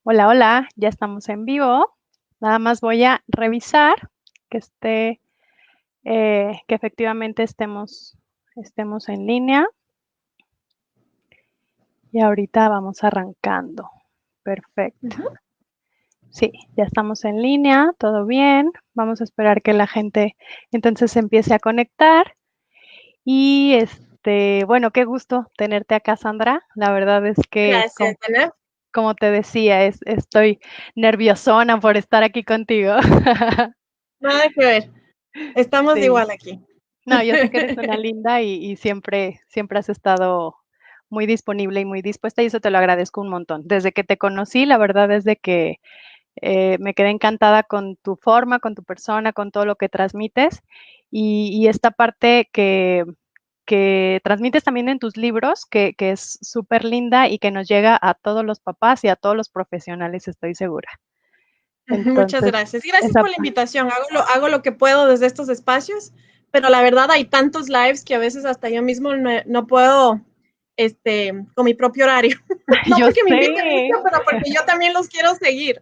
Hola, hola, ya estamos en vivo. Nada más voy a revisar que que efectivamente estemos en línea y ahorita vamos arrancando. Perfecto. Ujú. Sí, ya estamos en línea, todo bien. Vamos a esperar que la gente entonces se empiece a conectar. Y bueno, qué gusto tenerte acá, Sandra. La verdad es que, Gracias, Ana. como te decía, estoy nerviosona por estar aquí contigo. Nada que ver. Estamos Sí. igual aquí. No, yo sé que eres una linda y siempre has estado muy disponible y muy dispuesta, y eso te lo agradezco un montón. Desde que te conocí, la verdad es de que, me quedé encantada con tu forma, con tu persona, con todo lo que transmites, y esta parte que transmites también en tus libros, que es súper linda y que nos llega a todos los papás y a todos los profesionales, estoy segura. Muchas Entonces, gracias. Y gracias esa por la pa invitación. Hago lo que puedo desde estos espacios, pero la verdad hay tantos lives que a veces hasta yo mismo no puedo, con mi propio horario. No yo porque me inviten sé. mucho, pero porque yo también los quiero seguir.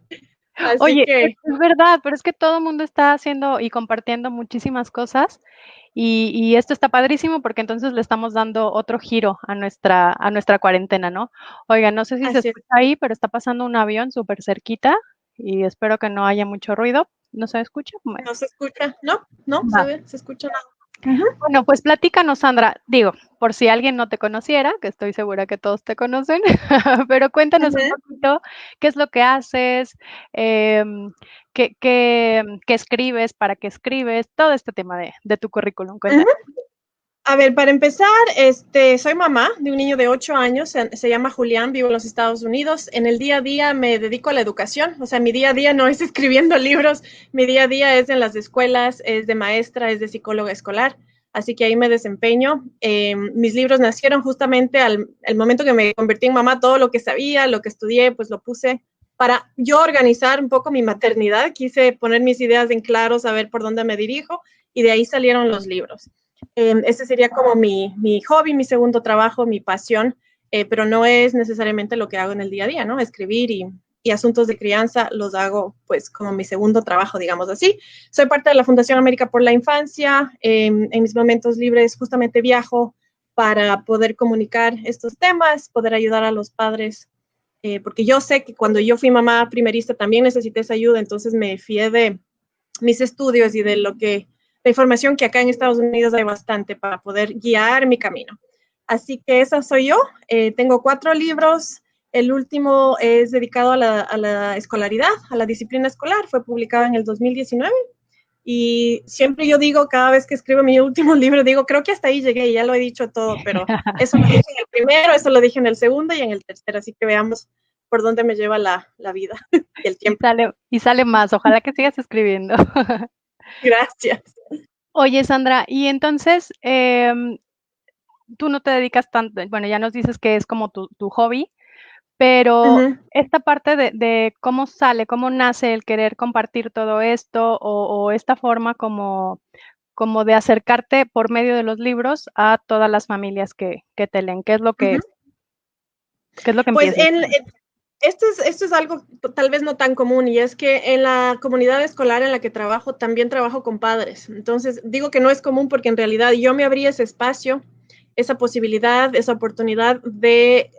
Así Oye, que, es verdad, pero es que todo el mundo está haciendo y compartiendo muchísimas cosas, y esto está padrísimo porque entonces le estamos dando otro giro a nuestra cuarentena, ¿no? Oiga, no sé si se así es. escucha ahí, pero está pasando un avión súper cerquita y espero que no haya mucho ruido. ¿No se escucha? Bueno, ¿No se escucha? No, no, va. se escucha nada. Ujú. Bueno, pues platícanos, Sandra. Digo, por si alguien no te conociera, que estoy segura que todos te conocen, pero cuéntanos un Ujú. poquito qué es lo que haces, qué escribes, para qué escribes, todo este tema de tu currículum. Cuéntanos. Ujú. A ver, para empezar, soy mamá de un niño de 8 años, se llama Julián, vivo en los Estados Unidos. En el día a día me dedico a la educación, o sea, mi día a día no es escribiendo libros, mi día a día es en las escuelas, es de maestra, es de psicóloga escolar, así que ahí me desempeño. Mis libros nacieron justamente al el momento que me convertí en mamá, todo lo que sabía, lo que estudié, pues lo puse para yo organizar un poco mi maternidad, quise poner mis ideas en claro, saber por dónde me dirijo, y de ahí salieron los libros. Ese sería como mi hobby, mi segundo trabajo, mi pasión, pero no es necesariamente lo que hago en el día a día, ¿no? Escribir y asuntos de crianza los hago pues como mi segundo trabajo, digamos así. Soy parte de la Fundación América por la Infancia, en mis momentos libres justamente viajo para poder comunicar estos temas, poder ayudar a los padres, porque yo sé que cuando yo fui mamá primerista también necesité esa ayuda, entonces me fié de mis estudios y de lo que la información que acá en Estados Unidos hay bastante para poder guiar mi camino. Así que esa soy yo. Tengo 4 libros. El último es dedicado a la escolaridad, a la disciplina escolar. Fue publicado en el 2019. Y siempre yo digo, cada vez que escribo mi último libro, digo, creo que hasta ahí llegué, ya lo he dicho todo, pero eso lo dije en el primero, eso lo dije en el segundo y en el tercero. Así que veamos por dónde me lleva la vida y el tiempo. Y sale más. Ojalá que sigas escribiendo. Gracias. Oye, Sandra, y entonces, tú no te dedicas tanto, bueno, ya nos dices que es como tu hobby, Uh pero -huh. esta parte de cómo sale, cómo nace el querer compartir todo esto, o esta forma como de acercarte por medio de los libros a todas las familias que te leen, Uh -huh. qué es lo que Pues empiezas? esto es algo tal vez no tan común, y es que en la comunidad escolar en la que trabajo también trabajo con padres. Entonces digo que no es común porque en realidad yo me abrí ese espacio, esa posibilidad, esa oportunidad de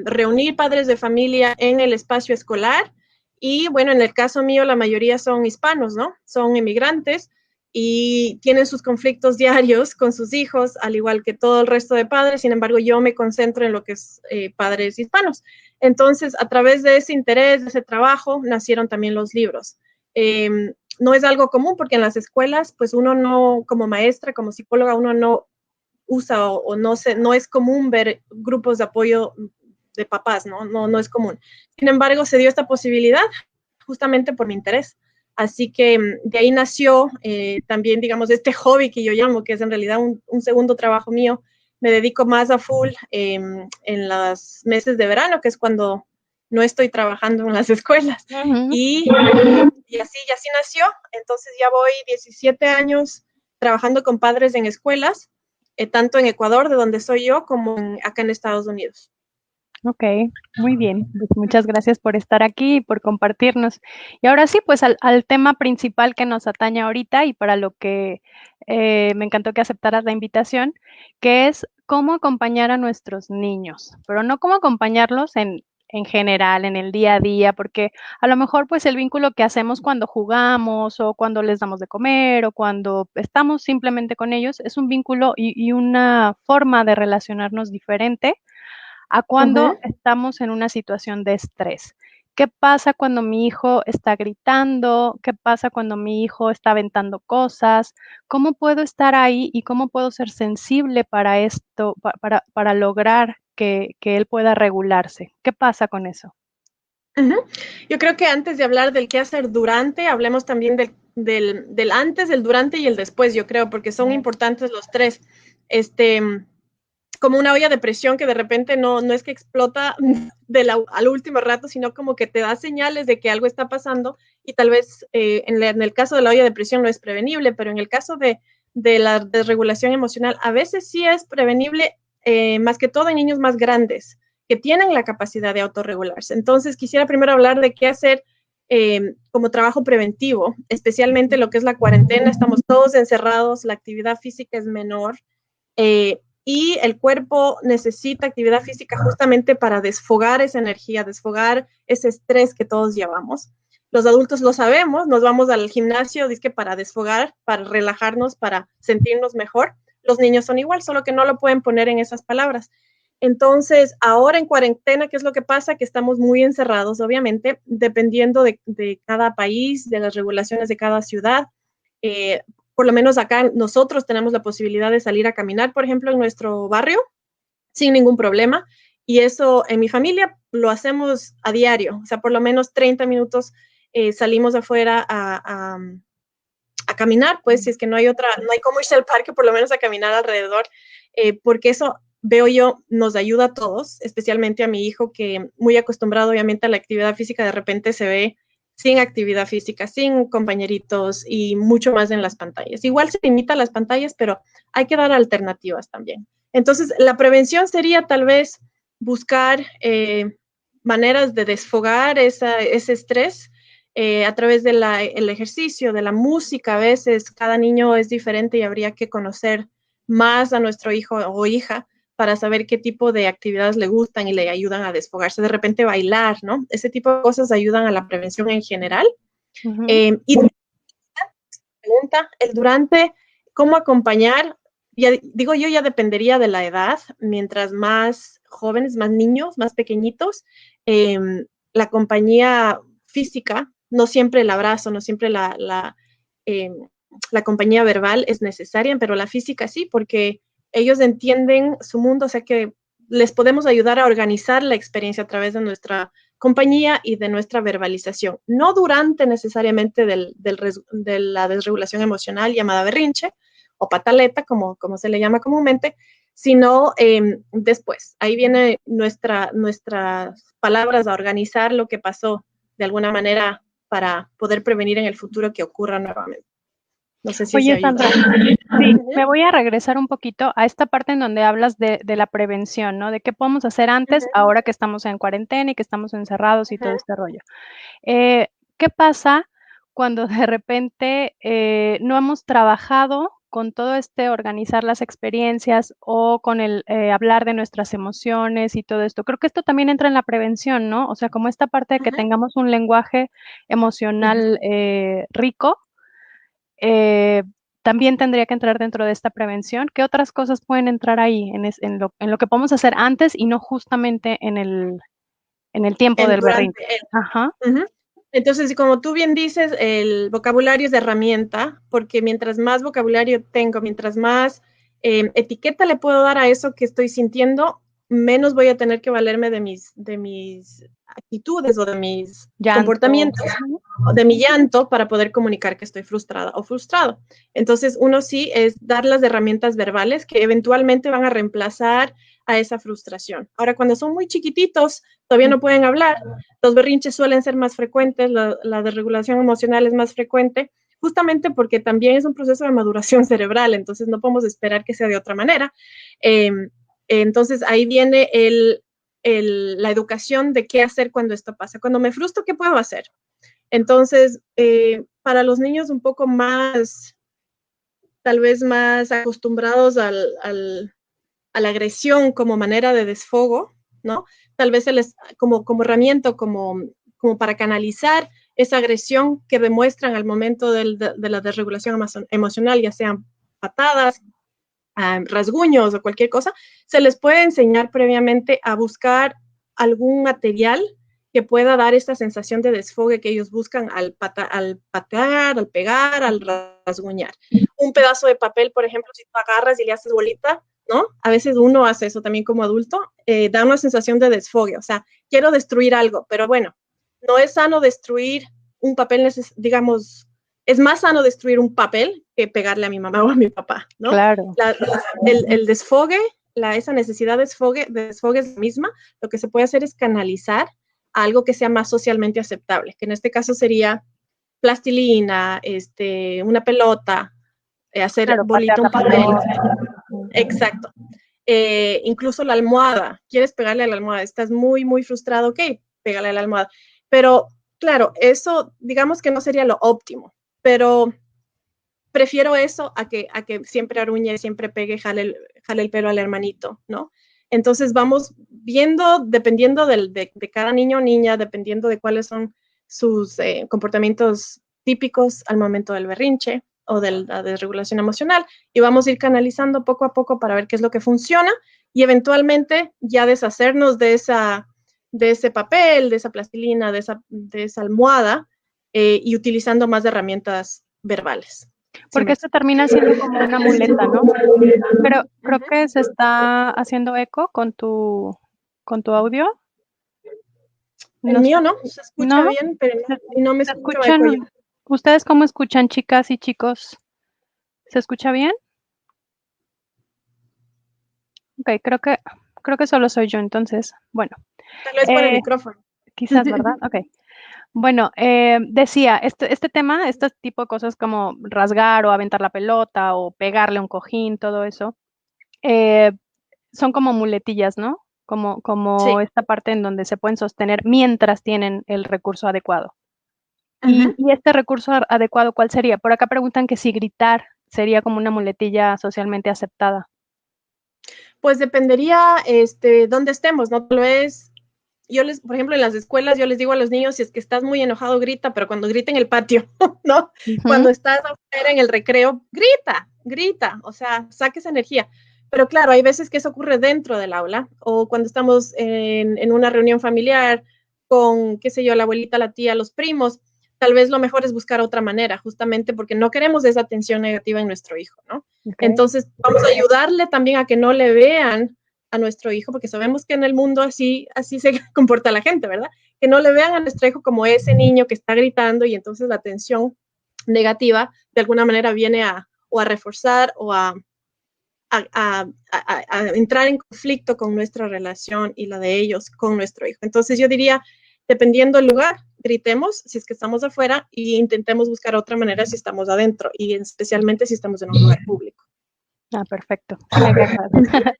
reunir padres de familia en el espacio escolar. Y bueno, en el caso mío la mayoría son hispanos, ¿no? Son inmigrantes y tienen sus conflictos diarios con sus hijos, al igual que todo el resto de padres. Sin embargo, yo me concentro en lo que es padres hispanos. Entonces, a través de ese interés, de ese trabajo, nacieron también los libros. No es algo común porque en las escuelas, pues uno no, como maestra, como psicóloga, uno no usa o no es común ver grupos de apoyo de papás, ¿no? No es común. Sin embargo, se dio esta posibilidad justamente por mi interés. Así que de ahí nació también, digamos, este hobby que yo llamo, que es en realidad un segundo trabajo mío. Me dedico más a full en los meses de verano, que es cuando no estoy trabajando en las escuelas. Ujú. Y así nació. Entonces ya voy 17 años trabajando con padres en escuelas, tanto en Ecuador, de donde soy yo, como acá en Estados Unidos. Ok, muy bien. Pues muchas gracias por estar aquí y por compartirnos. Y ahora sí, pues al tema principal que nos atañe ahorita y para lo que me encantó que aceptaras la invitación, que es cómo acompañar a nuestros niños, pero no cómo acompañarlos en general, en el día a día, porque a lo mejor pues el vínculo que hacemos cuando jugamos o cuando les damos de comer o cuando estamos simplemente con ellos es un vínculo y una forma de relacionarnos diferente a cuando Ujú. estamos en una situación de estrés. ¿Qué pasa cuando mi hijo está gritando? ¿Qué pasa cuando mi hijo está aventando cosas? ¿Cómo puedo estar ahí y cómo puedo ser sensible para esto, para lograr que él pueda regularse? ¿Qué pasa con eso? Ujú. Yo creo que antes de hablar del qué hacer durante, hablemos también del antes, el durante y el después, yo creo, porque son importantes los tres. Este, como una olla de presión que de repente no es que explota al último rato, sino como que te da señales de que algo está pasando y tal vez en el caso de la olla de presión no es prevenible, pero en el caso de la desregulación emocional a veces sí es prevenible, más que todo en niños más grandes que tienen la capacidad de autorregularse. Entonces quisiera primero hablar de qué hacer como trabajo preventivo, especialmente lo que es la cuarentena, estamos todos encerrados, la actividad física es menor. Y el cuerpo necesita actividad física justamente para desfogar esa energía, desfogar ese estrés que todos llevamos. Los adultos lo sabemos, nos vamos al gimnasio dizque para desfogar, para relajarnos, para sentirnos mejor. Los niños son igual, solo que no lo pueden poner en esas palabras. Entonces, ahora en cuarentena, ¿qué es lo que pasa? Que estamos muy encerrados, obviamente, dependiendo de cada país, de las regulaciones de cada ciudad. Eh, por lo menos acá nosotros tenemos la posibilidad de salir a caminar, por ejemplo, en nuestro barrio, sin ningún problema. Y eso en mi familia lo hacemos a diario, o sea, por lo menos 30 minutos salimos afuera a caminar, pues si es que no hay otra, no hay cómo irse al parque, por lo menos a caminar alrededor, porque eso veo yo nos ayuda a todos, especialmente a mi hijo que muy acostumbrado obviamente a la actividad física, de repente se ve sin actividad física, sin compañeritos y mucho más en las pantallas. Igual se limita a las pantallas, pero hay que dar alternativas también. Entonces, la prevención sería tal vez buscar maneras de desfogar ese estrés a través del ejercicio, de la música. A veces cada niño es diferente y habría que conocer más a nuestro hijo o hija para saber qué tipo de actividades le gustan y le ayudan a desfogarse. De repente bailar, ¿no? Ese tipo de cosas ayudan a la prevención en general. Ujú. Y pregunta, el durante, ¿cómo acompañar? Ya, digo yo, ya dependería de la edad. Mientras más jóvenes, más niños, más pequeñitos, eh, la compañía física, no siempre el abrazo, no siempre la compañía verbal es necesaria, pero la física sí, porque ellos entienden su mundo, o sea que les podemos ayudar a organizar la experiencia a través de nuestra compañía y de nuestra verbalización, no durante necesariamente de la desregulación emocional llamada berrinche o pataleta, como se le llama comúnmente, sino después. Ahí viene nuestras palabras a organizar lo que pasó de alguna manera para poder prevenir en el futuro que ocurra nuevamente. No sé si se Oye, ayuda. Sandra, sí, me voy a regresar un poquito a esta parte en donde hablas de la prevención, ¿no? De qué podemos hacer antes, ahora que estamos en cuarentena y que estamos encerrados y todo este rollo. Eh, ¿Qué pasa cuando de repente no hemos trabajado con todo este organizar las experiencias o con el hablar de nuestras emociones y todo esto? Creo que esto también entra en la prevención, ¿no? O sea, como esta parte de que tengamos un lenguaje emocional rico, eh, también tendría que entrar dentro de esta prevención. ¿Qué otras cosas pueden entrar ahí en lo que podemos hacer antes y no justamente en el tiempo El del durante berrinche? Ajá. Ujú. Entonces, como tú bien dices, el vocabulario es de herramienta, porque mientras más vocabulario tengo, mientras más etiqueta le puedo dar a eso que estoy sintiendo, menos voy a tener que valerme de mis actitudes o de mis Llanto. comportamientos, Ujú. o de mi llanto para poder comunicar que estoy frustrada o frustrado. Entonces, uno sí es dar las herramientas verbales que eventualmente van a reemplazar a esa frustración. Ahora, cuando son muy chiquititos, todavía no pueden hablar, los berrinches suelen ser más frecuentes, la desregulación emocional es más frecuente, justamente porque también es un proceso de maduración cerebral, entonces no podemos esperar que sea de otra manera. Entonces ahí viene la educación de qué hacer cuando esto pasa. Cuando me frustro, ¿qué puedo hacer? Entonces, para los niños un poco más, tal vez más acostumbrados a la agresión como manera de desfogo, ¿no? Tal vez como herramienta, como para canalizar esa agresión que demuestran al momento de la desregulación emocional, ya sean patadas, rasguños o cualquier cosa, se les puede enseñar previamente a buscar algún material que pueda dar esta sensación de desfogue que ellos buscan al patear, al pegar, al rasguñar. Un pedazo de papel, por ejemplo, si tú agarras y le haces bolita, ¿no? A veces uno hace eso también como adulto, da una sensación de desfogue, o sea, quiero destruir algo, pero bueno, no es sano destruir un papel, digamos, es más sano destruir un papel que pegarle a mi mamá o a mi papá, ¿no? Claro. El desfogue, esa necesidad de desfogue es la misma. Lo que se puede hacer es canalizar a algo que sea más socialmente aceptable, que en este caso sería plastilina, una pelota, hacer Claro, patear bolita la un papel. pelota. Exacto. Incluso la almohada, quieres pegarle a la almohada, estás muy, muy frustrado, ok, pégale a la almohada. Pero claro, eso digamos que no sería lo óptimo, pero prefiero eso a que siempre aruñe, siempre pegue, jale el pelo al hermanito, ¿no? Entonces vamos viendo, dependiendo de cada niño o niña, dependiendo de cuáles son sus comportamientos típicos al momento del berrinche o de la desregulación emocional, y vamos a ir canalizando poco a poco para ver qué es lo que funciona y eventualmente ya deshacernos de ese papel, de esa plastilina, de esa almohada, y utilizando más herramientas verbales. Porque esto termina siendo como una muleta, ¿no? Pero creo Ujú. que se está haciendo eco con tu audio. El No sé, mío no, se escucha ¿no? bien, pero ¿Se y no me se escucho eco yo. escuchan? ¿Ustedes cómo escuchan, chicas y chicos? ¿Se escucha bien? Okey, creo que solo soy yo, entonces, bueno, Tal vez por el eh, micrófono. quizás, ¿verdad? Okey. Bueno, decía, este tema, este tipo de cosas como rasgar o aventar la pelota o pegarle a un cojín, todo eso, eh, son como muletillas, ¿no? Como Sí. esta parte en donde se pueden sostener mientras tienen el recurso adecuado. Y Ujú. y este recurso adecuado, ¿cuál sería? Por acá preguntan que si gritar sería como una muletilla socialmente aceptada. Pues dependería, dónde estemos, ¿no? Tal vez por ejemplo, en las escuelas yo les digo a los niños, si es que estás muy enojado, grita, pero cuando grita en el patio, ¿no? Ujú. Cuando estás afuera en el recreo, grita, o sea, saque esa energía. Pero claro, hay veces que eso ocurre dentro del aula o cuando estamos en una reunión familiar con, qué sé yo, la abuelita, la tía, los primos, tal vez lo mejor es buscar otra manera, justamente porque no queremos esa atención negativa en nuestro hijo, ¿no? Okey. Entonces, vamos a ayudarle también a que no le vean a nuestro hijo, porque sabemos que en el mundo así se comporta la gente, ¿verdad? Que no le vean a nuestro hijo como ese niño que está gritando y entonces la tensión negativa de alguna manera viene a reforzar o a entrar en conflicto con nuestra relación y la de ellos con nuestro hijo. Entonces yo diría, dependiendo del lugar, gritemos si es que estamos afuera y intentemos buscar otra manera si estamos adentro y especialmente si estamos en un lugar público. Ah, perfecto. Sí me queda claro.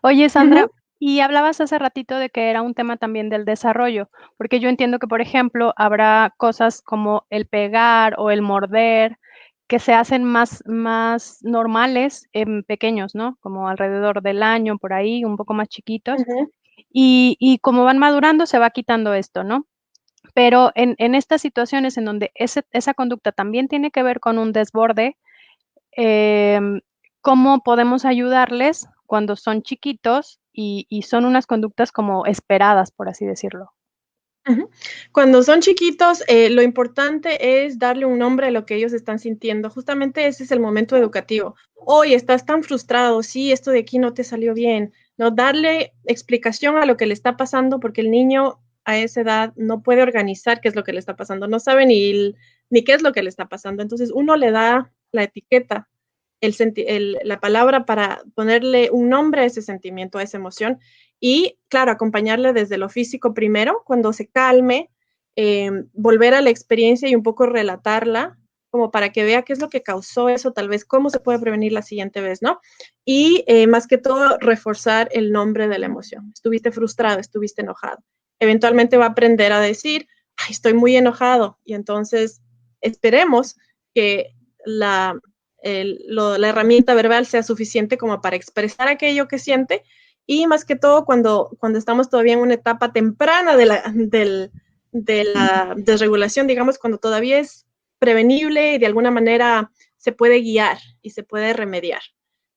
Oye, Sandra, y hablabas hace ratito de que era un tema también del desarrollo, porque yo entiendo que, por ejemplo, habrá cosas como el pegar o el morder que se hacen más normales en pequeños, ¿no? Como alrededor del año, por ahí, un poco más chiquitos, y como van madurando se va quitando esto, ¿no? Pero en estas situaciones en donde esa conducta también tiene que ver con un desborde, em, ¿cómo podemos ayudarles cuando son chiquitos y son unas conductas como esperadas, por así decirlo? Ujú. Cuando son chiquitos, lo importante es darle un nombre a lo que ellos están sintiendo. Justamente ese es el momento educativo. Hoy estás tan frustrado, sí, esto de aquí no te salió bien, ¿no? Darle explicación a lo que le está pasando, porque el niño a esa edad no puede organizar qué es lo que le está pasando, no sabe ni qué es lo que le está pasando. Entonces uno le da la etiqueta, la palabra para ponerle un nombre a ese sentimiento, a esa emoción y, claro, acompañarle desde lo físico primero, cuando se calme, volver a la experiencia y un poco relatarla como para que vea qué es lo que causó eso, tal vez cómo se puede prevenir la siguiente vez, ¿no? Y más que todo, reforzar el nombre de la emoción. Estuviste frustrado, estuviste enojado. Eventualmente va a aprender a decir, ay, estoy muy enojado. Y entonces esperemos que la herramienta verbal sea suficiente como para expresar aquello que siente y más que todo cuando estamos todavía en una etapa temprana de la desregulación, digamos, cuando todavía es prevenible y de alguna manera se puede guiar y se puede remediar.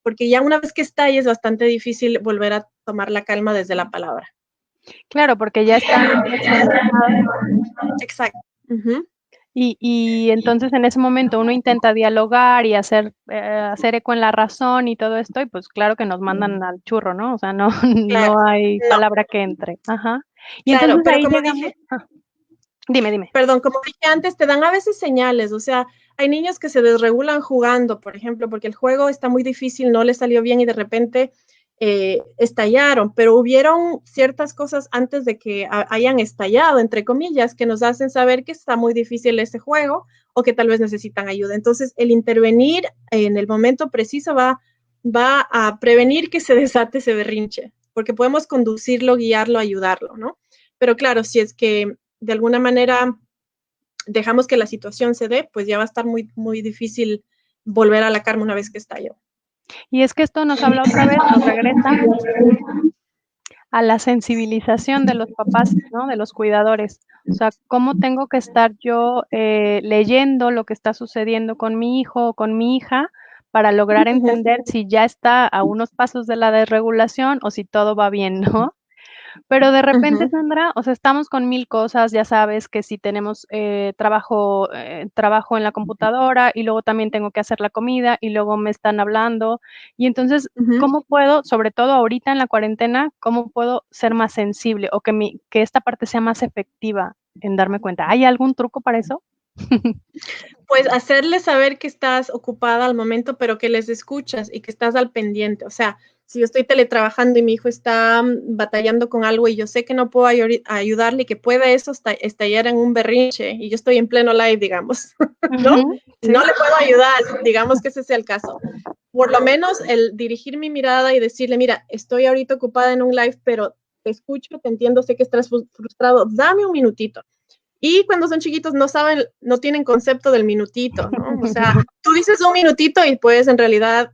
Porque ya una vez que está ahí es bastante difícil volver a tomar la calma desde la palabra. Claro, porque ya están experimentados. Exacto. Uh-huh. Y entonces en ese momento uno intenta dialogar y hacer eco en la razón y todo esto, y pues claro que nos mandan al churro, ¿no? O sea, no, Claro, no hay no, palabra que entre. Ajá. Y claro, entonces pero ahí como llegamos. dije, Dime. perdón, como dije antes, te dan a veces señales, o sea, hay niños que se desregulan jugando, por ejemplo, porque el juego está muy difícil, no les salió bien y de repente estallaron, pero hubieron ciertas cosas antes de que hayan estallado, entre comillas, que nos hacen saber que está muy difícil ese juego o que tal vez necesitan ayuda. Entonces, el intervenir en el momento preciso va a prevenir que se desate ese berrinche, porque podemos conducirlo, guiarlo, ayudarlo, ¿no? Pero claro, si es que de alguna manera dejamos que la situación se dé, pues ya va a estar muy, muy difícil volver a la calma una vez que estalló. Y es que esto nos habla otra vez, nos regresa a la sensibilización de los papás, ¿no? De los cuidadores. O sea, ¿cómo tengo que estar yo leyendo lo que está sucediendo con mi hijo o con mi hija para lograr entender si ya está a unos pasos de la desregulación o si todo va bien, ¿no? Pero de repente, Sandra, o sea, estamos con 1000 cosas, ya sabes que si tenemos trabajo en la computadora y luego también tengo que hacer la comida y luego me están hablando. Y entonces, ¿cómo puedo, sobre todo ahorita en la cuarentena, cómo puedo ser más sensible o que esta parte sea más efectiva en darme cuenta? ¿Hay algún truco para eso? Pues hacerles saber que estás ocupada al momento, pero que les escuchas y que estás al pendiente. O sea, si yo estoy teletrabajando y mi hijo está batallando con algo y yo sé que no puedo ayudarle y que puede eso estallar en un berrinche y yo estoy en pleno live, digamos, ¿no? Sí. No le puedo ayudar, digamos que ese sea el caso. Por lo menos el dirigir mi mirada y decirle, mira, estoy ahorita ocupada en un live, pero te escucho, te entiendo, sé que estás frustrado, dame un minutito. Y cuando son chiquitos no saben, no tienen concepto del minutito, ¿no? O sea, tú dices un minutito y puedes en realidad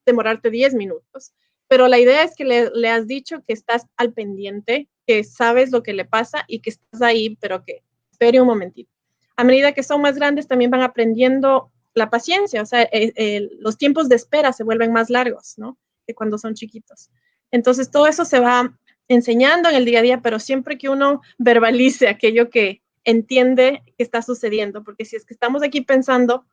demorarte 10 minutos. Pero la idea es que le has dicho que estás al pendiente, que sabes lo que le pasa y que estás ahí, pero que espere un momentito. A medida que son más grandes también van aprendiendo la paciencia, o sea, los tiempos de espera se vuelven más largos, ¿no? Que cuando son chiquitos. Entonces todo eso se va enseñando en el día a día, pero siempre que uno verbalice aquello que entiende que está sucediendo, porque si es que estamos aquí pensando,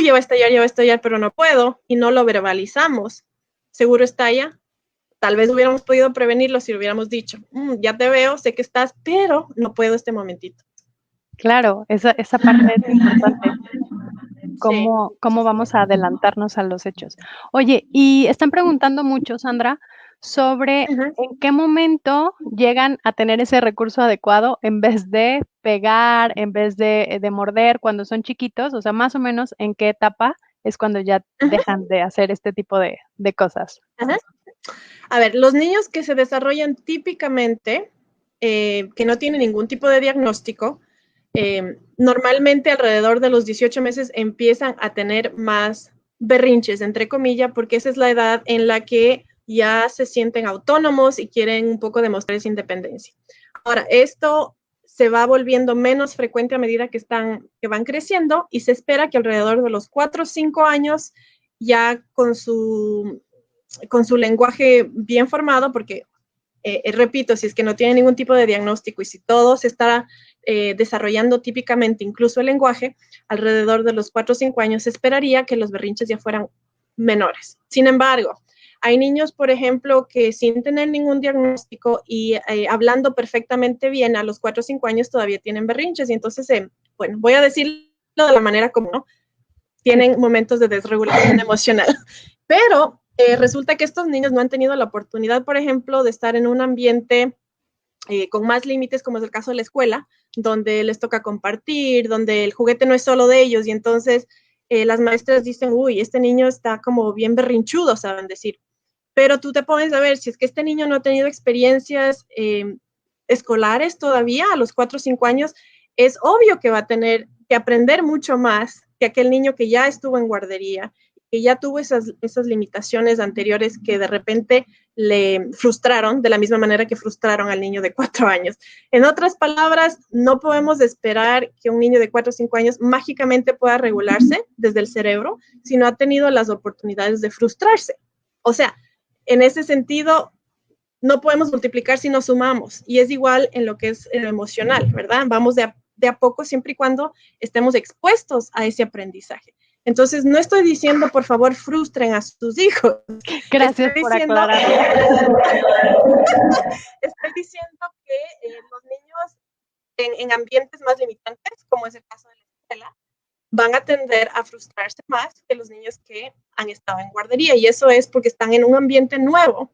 ya va a estallar, pero no puedo, y no lo verbalizamos, seguro estalla. Tal vez hubiéramos podido prevenirlo si hubiéramos dicho, ya te veo, sé que estás, pero no puedo este momentito. Claro, esa parte es importante. Sí. ¿Cómo vamos a adelantarnos a los hechos? Oye, y están preguntando mucho, Sandra, sobre en qué momento llegan a tener ese recurso adecuado en vez de pegar, en vez de morder cuando son chiquitos, o sea, más o menos en qué etapa es cuando ya dejan de hacer este tipo de cosas. A ver, los niños que se desarrollan típicamente, que no tienen ningún tipo de diagnóstico, normalmente alrededor de los 18 meses empiezan a tener más berrinches, entre comillas, porque esa es la edad en la que ya se sienten autónomos y quieren un poco demostrar esa independencia. Ahora, esto se va volviendo menos frecuente a medida que van creciendo y se espera que alrededor de los 4 o 5 años ya con su lenguaje bien formado, porque repito, si es que no tiene ningún tipo de diagnóstico y si todo se está desarrollando típicamente, incluso el lenguaje, alrededor de los 4 o 5 años se esperaría que los berrinches ya fueran menores. Sin embargo, hay niños, por ejemplo, que sin tener ningún diagnóstico y hablando perfectamente bien, a los 4 o 5 años todavía tienen berrinches. Y entonces, bueno, voy a decirlo de la manera como, ¿no? Tienen momentos de desregulación emocional. Pero resulta que estos niños no han tenido la oportunidad, por ejemplo, de estar en un ambiente con más límites, como es el caso de la escuela, donde les toca compartir, donde el juguete no es solo de ellos y entonces las maestras dicen, uy, este niño está como bien berrinchudo, saben decir. Pero tú te pones a ver, si es que este niño no ha tenido experiencias escolares todavía a los 4 o 5 años, es obvio que va a tener que aprender mucho más que aquel niño que ya estuvo en guardería, que ya tuvo esas limitaciones anteriores que de repente le frustraron de la misma manera que frustraron al niño de 4 años. En otras palabras, no podemos esperar que un niño de 4 o 5 años mágicamente pueda regularse desde el cerebro si no ha tenido las oportunidades de frustrarse. O sea, en ese sentido, no podemos multiplicar si no sumamos. Y es igual en lo que es lo emocional, ¿verdad? Vamos de a poco siempre y cuando estemos expuestos a ese aprendizaje. Entonces, no estoy diciendo, por favor, frustren a sus hijos. Gracias por aclarar. Estoy diciendo que los niños en ambientes más limitantes, como es el caso de la escuela, van a tender a frustrarse más que los niños que han estado en guardería. Y eso es porque están en un ambiente nuevo,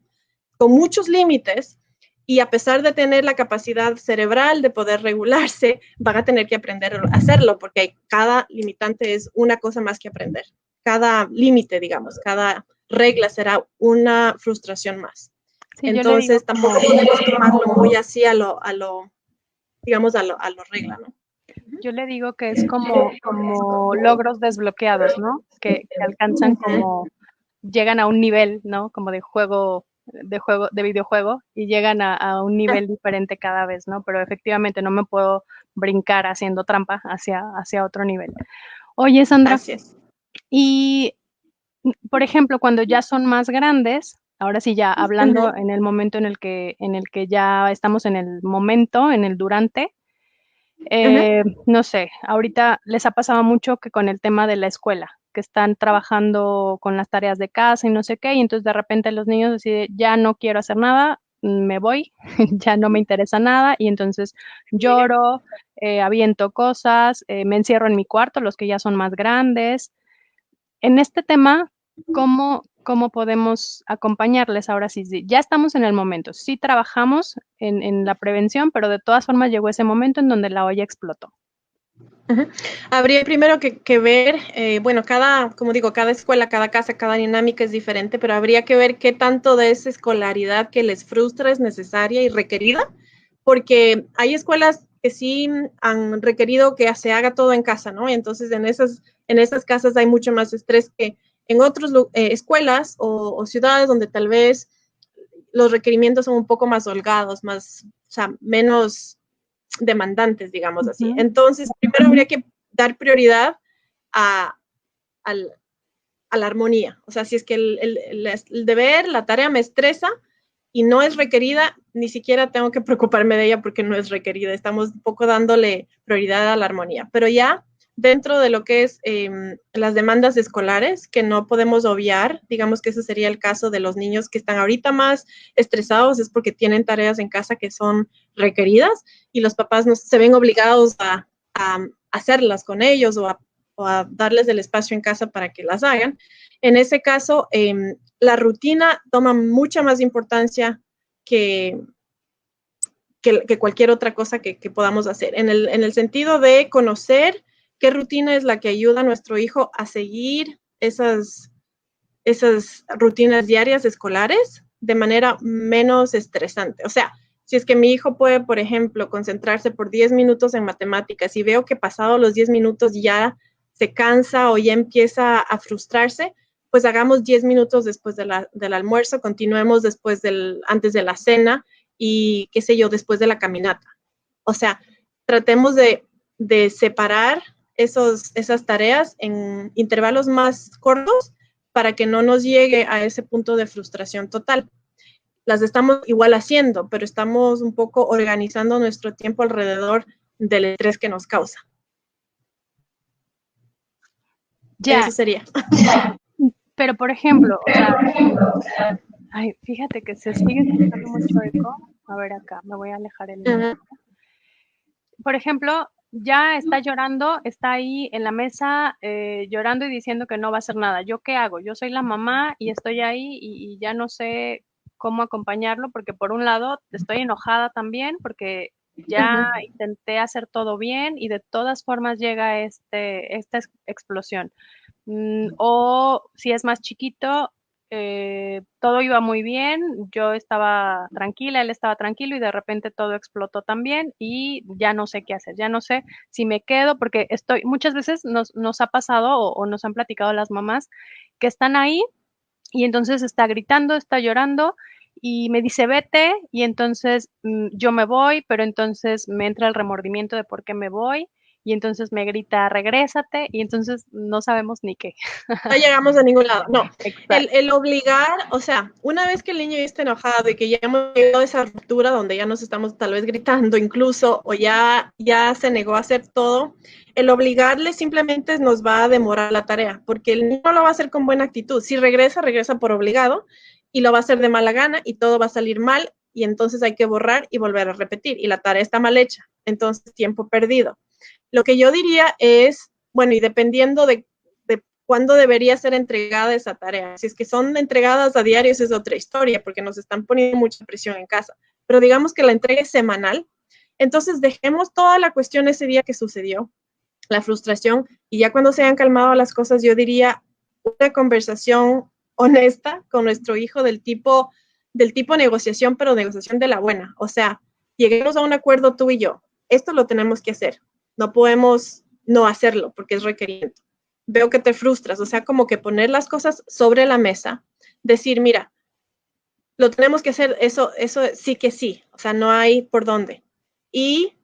con muchos límites, y a pesar de tener la capacidad cerebral de poder regularse, van a tener que aprender a hacerlo, porque cada limitante es una cosa más que aprender. Cada límite, digamos, cada regla será una frustración más. Sí, Entonces, tampoco podemos tomarlo muy así digamos, a lo regla, ¿no? Yo le digo que es como logros desbloqueados, ¿no? Que alcanzan como, llegan a un nivel, ¿no? Como de videojuego, y llegan a un nivel diferente cada vez, ¿no? Pero efectivamente no me puedo brincar haciendo trampa hacia otro nivel. Oye, Sandra, y por ejemplo, cuando ya son más grandes, ahora sí ya hablando en el momento en el que ya estamos en el momento, en el durante, no sé, ahorita les ha pasado mucho que con el tema de la escuela, que están trabajando con las tareas de casa y no sé qué, y entonces de repente los niños deciden, ya no quiero hacer nada, me voy, ya no me interesa nada, y entonces lloro, aviento cosas, me encierro en mi cuarto, los que ya son más grandes. En este tema, ¿cómo podemos acompañarles ahora sí? Ya estamos en el momento, sí trabajamos en la prevención, pero de todas formas llegó ese momento en donde la olla explotó. Habría primero que ver, bueno, como digo, cada escuela, cada casa, cada dinámica es diferente, pero habría que ver qué tanto de esa escolaridad que les frustra es necesaria y requerida, porque hay escuelas que sí han requerido que se haga todo en casa, ¿no? Y entonces en esas casas hay mucho más estrés que en otras escuelas o ciudades donde tal vez los requerimientos son un poco más holgados, más, o sea, menos demandantes, digamos así. Entonces, primero habría que dar prioridad a, a la armonía. O sea, si es que el deber, la tarea me estresa y no es requerida, ni siquiera tengo que preocuparme de ella porque no es requerida. Estamos un poco dándole prioridad a la armonía. Pero ya dentro de lo que es las demandas escolares, que no podemos obviar, digamos que ese sería el caso de los niños que están ahorita más estresados, es porque tienen tareas en casa que son requeridas y los papás no, se ven obligados a hacerlas con ellos o a darles el espacio en casa para que las hagan. En ese caso, la rutina toma mucha más importancia que cualquier otra cosa que podamos hacer, en el sentido de conocer qué rutina es la que ayuda a nuestro hijo a seguir esas rutinas diarias escolares de manera menos estresante. O sea, si es que mi hijo puede, por ejemplo, concentrarse por 10 minutos en matemáticas y veo que pasado los 10 minutos ya se cansa o ya empieza a frustrarse, pues hagamos 10 minutos después del almuerzo, continuemos antes de la cena y qué sé yo, después de la caminata. O sea, tratemos de separar esas tareas en intervalos más cortos para que no nos llegue a ese punto de frustración total. Las estamos igual haciendo, pero estamos un poco organizando nuestro tiempo alrededor del estrés que nos causa. Ya. Eso sería. Pero, por ejemplo, o sea, ay, fíjate que se sigue escuchando mucho eco. A ver acá, me voy a alejar el micrófono. Por ejemplo, ya está llorando, está ahí en la mesa llorando y diciendo que no va a hacer nada. ¿Yo qué hago? Yo soy la mamá y estoy ahí y ya no sé cómo acompañarlo porque por un lado estoy enojada también porque ya intenté hacer todo bien y de todas formas llega esta explosión. O si es más chiquito, todo iba muy bien, yo estaba tranquila, él estaba tranquilo y de repente todo explotó también y ya no sé qué hacer, ya no sé si me quedo porque muchas veces nos ha pasado o nos han platicado las mamás que están ahí y entonces está gritando, está llorando y me dice vete y entonces yo me voy, pero entonces me entra el remordimiento de por qué me voy y entonces me grita regrésate y entonces no sabemos ni qué. No llegamos a ningún lado. No, Exacto. el obligar, o sea, una vez que el niño ya está enojado y que ya hemos llegado a esa ruptura donde ya nos estamos tal vez gritando incluso o ya se negó a hacer todo, el obligarle simplemente nos va a demorar la tarea, porque el niño lo va a hacer con buena actitud. Si regresa, regresa por obligado y lo va a hacer de mala gana y todo va a salir mal y entonces hay que borrar y volver a repetir y la tarea está mal hecha. Entonces, tiempo perdido. Lo que yo diría es, bueno, y dependiendo de cuándo debería ser entregada esa tarea. Si es que son entregadas a diarios es otra historia, porque nos están poniendo mucha presión en casa. Pero digamos que la entrega es semanal, entonces dejemos toda la cuestión ese día que sucedió, la frustración, y ya cuando se hayan calmado las cosas, yo diría una conversación honesta con nuestro hijo del tipo negociación, pero negociación de la buena. O sea, lleguemos a un acuerdo tú y yo. Esto lo tenemos que hacer. No podemos no hacerlo porque es requerimiento. Veo que te frustras, o sea, como que poner las cosas sobre la mesa, decir, mira, lo tenemos que hacer, eso sí que sí, o sea, no hay por dónde. Y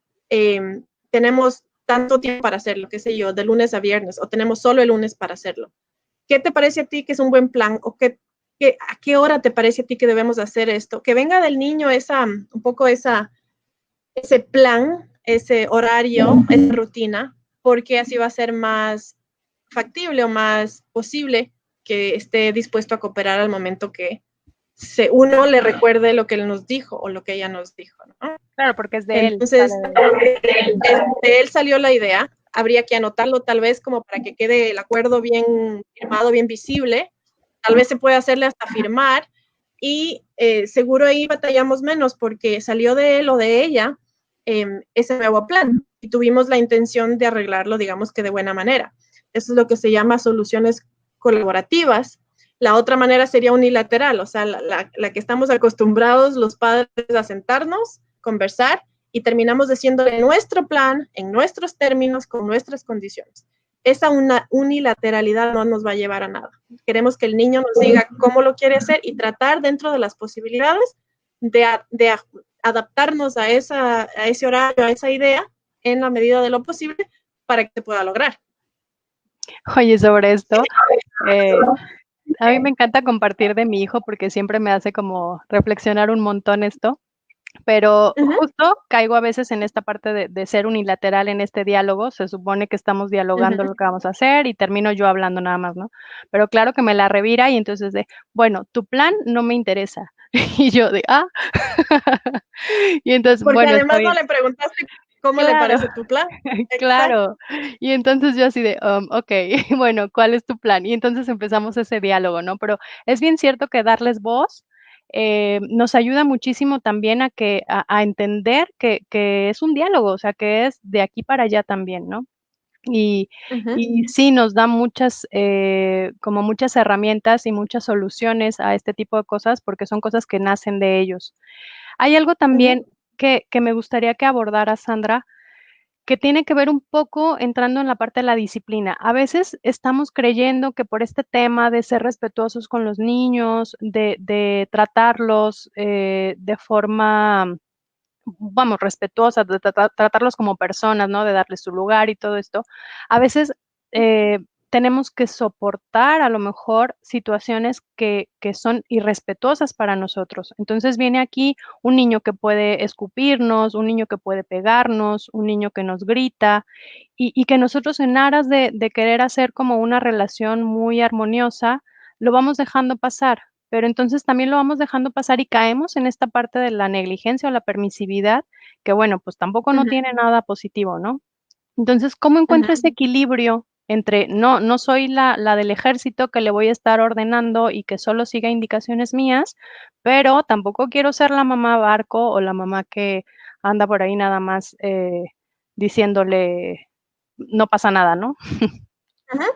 tenemos tanto tiempo para hacerlo, qué sé yo, de lunes a viernes, o tenemos solo el lunes para hacerlo. ¿Qué te parece a ti que es un buen plan? ¿O a qué hora te parece a ti que debemos hacer esto? Que venga del niño un poco ese plan, ese horario, esa rutina, porque así va a ser más factible o más posible que esté dispuesto a cooperar al momento que uno le recuerde lo que él nos dijo o lo que ella nos dijo, ¿no? Claro, porque es de él, sale Entonces, de él. de él salió la idea, habría que anotarlo tal vez como para que quede el acuerdo bien firmado, bien visible, tal vez se puede hacerle hasta firmar y seguro ahí batallamos menos porque salió de él o de ella ese nuevo plan y tuvimos la intención de arreglarlo, digamos que de buena manera. Eso es lo que se llama soluciones colaborativas. La otra manera sería unilateral, o sea, la que estamos acostumbrados los padres a sentarnos, conversar y terminamos diciéndole nuestro plan en nuestros términos, con nuestras condiciones. Esa unilateralidad no nos va a llevar a nada. Queremos que el niño nos diga cómo lo quiere hacer y tratar dentro de las posibilidades de adaptarnos a ese horario, a esa idea, en la medida de lo posible, para que se pueda lograr. Oye, sobre esto, a mí me encanta compartir de mi hijo porque siempre me hace como reflexionar un montón esto, pero justo caigo a veces en esta parte de ser unilateral en este diálogo, se supone que estamos dialogando lo que vamos a hacer y termino yo hablando nada más, ¿no? Pero claro que me la revira y entonces bueno, tu plan no me interesa. Y yo y entonces, Porque bueno, está además no bien. le preguntaste cómo le Claro, parece tu plan. Exacto. claro. Y entonces yo así okey, bueno, ¿cuál es tu plan? Y entonces empezamos ese diálogo, ¿no? Pero es bien cierto que darles voz, nos ayuda muchísimo también a entender que es un diálogo, o sea, que es de aquí para allá también, ¿no? Y y sí, nos da muchas, como muchas herramientas y muchas soluciones a este tipo de cosas, porque son cosas que nacen de ellos. Hay algo también que me gustaría que abordaras, Sandra, que tiene que ver un poco entrando en la parte de la disciplina. A veces estamos creyendo que por este tema de ser respetuosos con los niños, de tratarlos, de forma, vamos, respetuosa, de tratarlos como personas, ¿no? De darles su lugar y todo esto. A veces, eh, tenemos que soportar, a lo mejor, situaciones que son irrespetuosas para nosotros. Entonces, viene aquí un niño que puede escupirnos, un niño que puede pegarnos, un niño que nos grita, y que nosotros en aras de querer hacer como una relación muy armoniosa, lo vamos dejando pasar. Pero entonces también lo vamos dejando pasar y caemos en esta parte de la negligencia o la permisividad, que bueno, pues tampoco no tiene nada positivo, ¿no? Entonces, ¿cómo encuentro ese equilibrio entre no soy la del ejército que le voy a estar ordenando y que solo siga indicaciones mías, pero tampoco quiero ser la mamá barco o la mamá que anda por ahí nada más diciéndole, no pasa nada, ¿no? Ajá.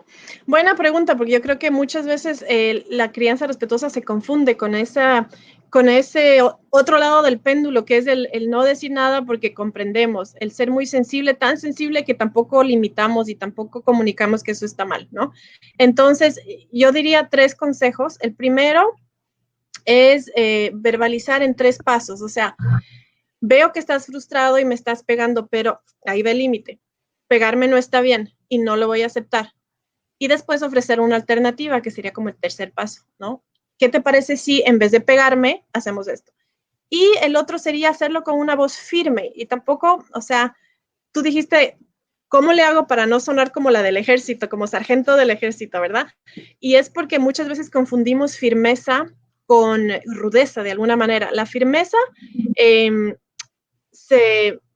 Buena pregunta, porque yo creo que muchas veces la crianza respetuosa se confunde con ese otro lado del péndulo, que es el no decir nada porque comprendemos, el ser muy sensible, tan sensible que tampoco limitamos y tampoco comunicamos que eso está mal, ¿no? Entonces, yo diría 3 consejos. El primero es verbalizar en 3 pasos, o sea, veo que estás frustrado y me estás pegando, pero ahí va el límite. Pegarme no está bien y no lo voy a aceptar. Y después ofrecer una alternativa, que sería como el tercer paso, ¿no? ¿Qué te parece si en vez de pegarme, hacemos esto? Y el otro sería hacerlo con una voz firme y tampoco, o sea, tú dijiste, ¿cómo le hago para no sonar como la del ejército, como sargento del ejército, verdad? Y es porque muchas veces confundimos firmeza con rudeza de alguna manera. La firmeza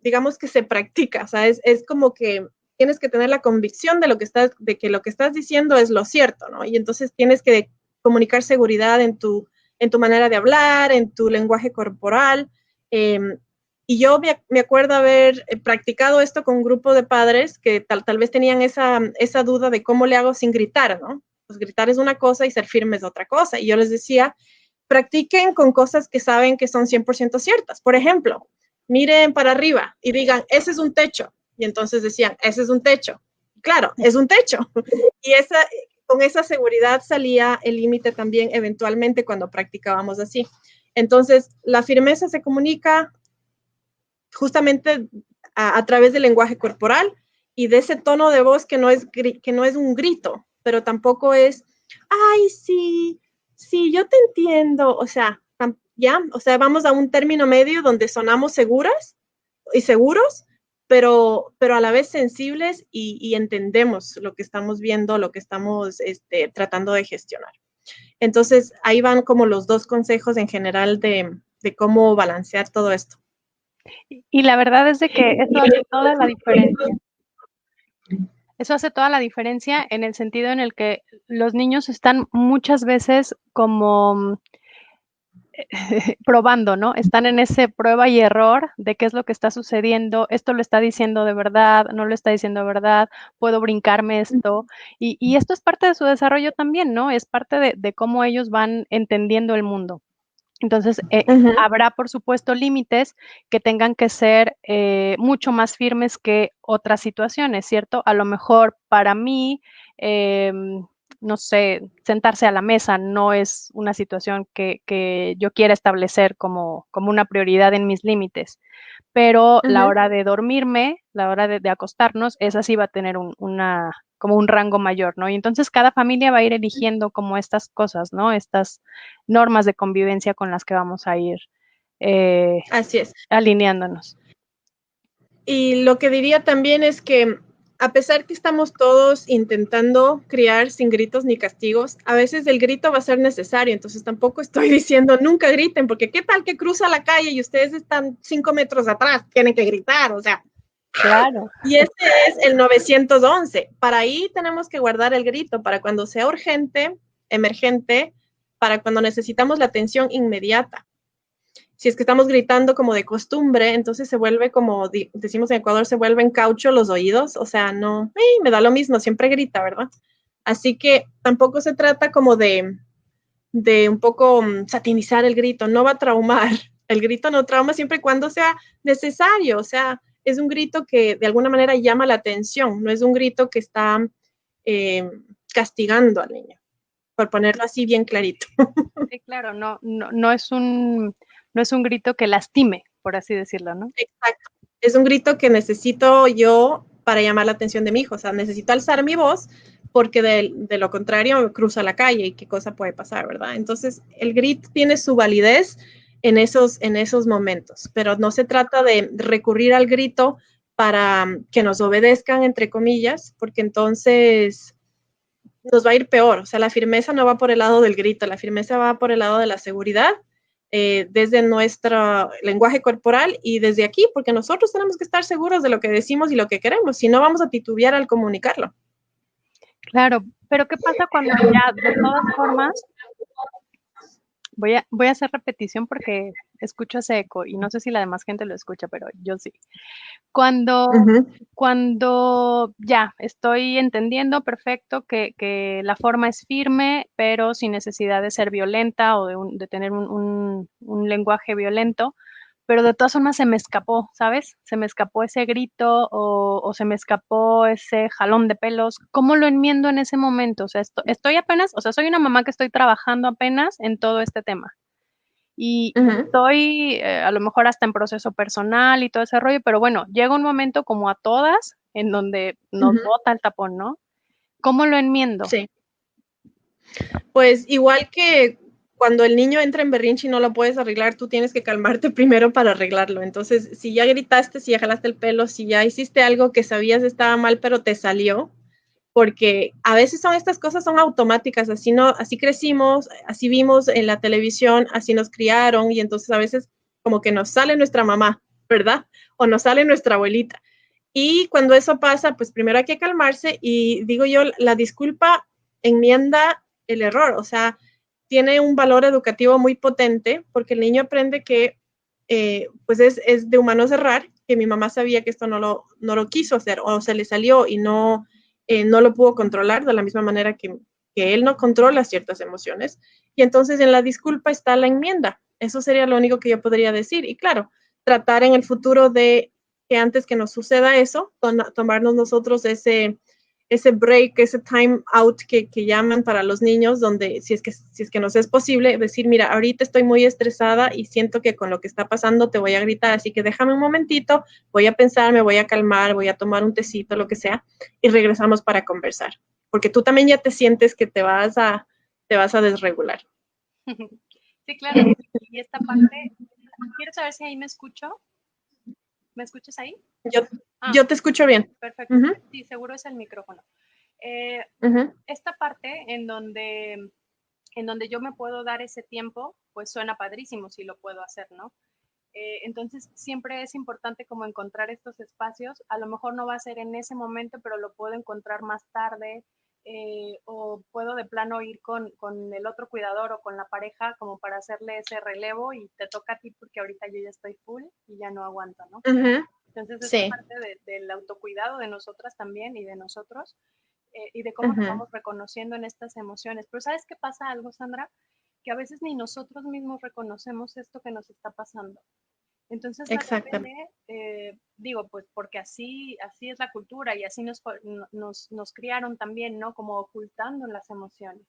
digamos que se practica, o sea, es como que tienes que tener la convicción de que lo que estás diciendo es lo cierto, ¿no? Y entonces tienes que comunicar seguridad en tu manera de hablar, en tu lenguaje corporal. Eh, y yo me acuerdo haber practicado esto con un grupo de padres que tal vez tenían esa duda de cómo le hago sin gritar, ¿no? Pues gritar es una cosa y ser firme es otra cosa. Y yo les decía, practiquen con cosas que saben que son 100% ciertas. Por ejemplo, miren para arriba y digan, ese es un techo. Y entonces decían, ese es un techo. Claro, es un techo. Y con esa seguridad salía el límite también eventualmente cuando practicábamos así. Entonces, la firmeza se comunica justamente a través del lenguaje corporal y de ese tono de voz que no es un grito, pero tampoco es, ay, sí, sí, yo te entiendo. O sea, ya, o sea, vamos a un término medio donde sonamos seguras y seguros, pero a la vez sensibles y entendemos lo que estamos viendo, lo que estamos tratando de gestionar. Entonces, ahí van como los 2 consejos en general de cómo balancear todo esto. Y la verdad es de que eso hace toda la diferencia. Eso hace toda la diferencia en el sentido en el que los niños están muchas veces como probando, ¿no? Están en ese prueba y error de qué es lo que está sucediendo, esto lo está diciendo de verdad, no lo está diciendo de verdad, puedo brincarme esto. Y esto es parte de su desarrollo también, ¿no? Es parte de cómo ellos van entendiendo el mundo. Entonces, habrá, por supuesto, límites que tengan que ser mucho más firmes que otras situaciones, ¿cierto? A lo mejor para mí, no sé, sentarse a la mesa no es una situación que yo quiera establecer como una prioridad en mis límites, pero la hora de dormirme, la hora de acostarnos, esa sí va a tener como un rango mayor, ¿no? Y entonces cada familia va a ir eligiendo como estas cosas, ¿no? Estas normas de convivencia con las que vamos a ir Así es. alineándonos. Y lo que diría también es que a pesar que estamos todos intentando criar sin gritos ni castigos, a veces el grito va a ser necesario. Entonces tampoco estoy diciendo nunca griten, porque qué tal que cruza la calle y ustedes están 5 metros atrás, tienen que gritar, o sea. Claro. Y ese es el 911. Para ahí tenemos que guardar el grito, para cuando sea urgente, emergente, para cuando necesitamos la atención inmediata. Si es que estamos gritando como de costumbre, entonces se vuelve como decimos en Ecuador, se vuelven caucho los oídos, o sea, no, me da lo mismo, siempre grita, ¿verdad? Así que tampoco se trata como de un poco satinizar el grito, no va a traumar, el grito no trauma siempre y cuando sea necesario, o sea, es un grito que de alguna manera llama la atención, no es un grito que está eh, castigando al niño, por ponerlo así bien clarito. Sí, claro, no es un grito que lastime, por así decirlo, ¿no? Exacto. Es un grito que necesito yo para llamar la atención de mi hijo. O sea, necesito alzar mi voz porque de lo contrario me cruza la calle y qué cosa puede pasar, ¿verdad? Entonces, el grito tiene su validez en esos momentos, pero no se trata de recurrir al grito para que nos obedezcan, entre comillas, porque entonces nos va a ir peor. O sea, la firmeza no va por el lado del grito, la firmeza va por el lado de la seguridad desde nuestro lenguaje corporal y desde aquí, porque nosotros tenemos que estar seguros de lo que decimos y lo que queremos, si no vamos a titubear al comunicarlo. Claro, pero ¿qué pasa cuando ya de todas formas voy a hacer repetición porque escucho ese eco y no sé si la demás gente lo escucha, pero yo sí. Cuando, Ujú, cuando ya estoy entendiendo perfecto que la forma es firme, pero sin necesidad de ser violenta o de tener un lenguaje violento, pero de todas formas se me escapó, ¿sabes? Se me escapó ese grito o se me escapó ese jalón de pelos. ¿Cómo lo enmiendo en ese momento? O sea, estoy apenas, o sea, soy una mamá que estoy trabajando apenas en todo este tema. Y ujú, estoy a lo mejor hasta en proceso personal y todo ese rollo, pero bueno, llega un momento como a todas en donde nos ujú. bota el tapón, ¿no? ¿Cómo lo enmiendo? Sí. Pues igual que cuando el niño entra en berrinche y no lo puedes arreglar, tú tienes que calmarte primero para arreglarlo. Entonces, si ya gritaste, si ya jalaste el pelo, si ya hiciste algo que sabías estaba mal, pero te salió, porque a veces son estas cosas son automáticas, así no, así crecimos, así vimos en la televisión, así nos criaron y entonces a veces como que nos sale nuestra mamá, ¿verdad? O nos sale nuestra abuelita. Y cuando eso pasa, pues primero hay que calmarse y digo yo, la disculpa enmienda el error, o sea, tiene un valor educativo muy potente porque el niño aprende que pues es de humanos errar, que mi mamá sabía que esto no lo quiso hacer o se le salió y no lo pudo controlar de la misma manera que él no controla ciertas emociones. Y entonces en la disculpa está la enmienda. Eso sería lo único que yo podría decir. Y claro, tratar en el futuro de que antes que nos suceda eso, tomarnos nosotros ese break, ese time out que llaman para los niños, donde si es que nos es posible, decir, mira, ahorita estoy muy estresada y siento que con lo que está pasando te voy a gritar, así que déjame un momentito, voy a pensar, me voy a calmar, voy a tomar un tecito, lo que sea, y regresamos para conversar. Porque tú también ya te sientes que te vas a desregular. Sí, claro. Y esta parte, quiero saber si ahí me escucho. ¿Me escuchas ahí? Yo, Ah, yo te escucho bien. perfecto. Uh -huh, Sí, seguro es el micrófono. Eh, uh -huh, esta parte en donde yo me puedo dar ese tiempo, pues suena padrísimo si lo puedo hacer, ¿no? Entonces, siempre es importante como encontrar estos espacios. A lo mejor no va a ser en ese momento, pero lo puedo encontrar más tarde. O puedo de plano ir con el otro cuidador o con la pareja como para hacerle ese relevo y te toca a ti porque ahorita yo ya estoy full y ya no aguanto, ¿no? uh -huh. Entonces, esta Sí. parte del autocuidado de nosotras también y de nosotros y de Uh cómo nos -huh. vamos reconociendo en estas emociones. Pero ¿sabes qué pasa algo, Sandra? Que a veces ni nosotros mismos reconocemos esto que nos está pasando. Entonces, de repente, Exactamente. digo, pues porque así es la cultura y así nos criaron también, ¿no? Como ocultando las emociones.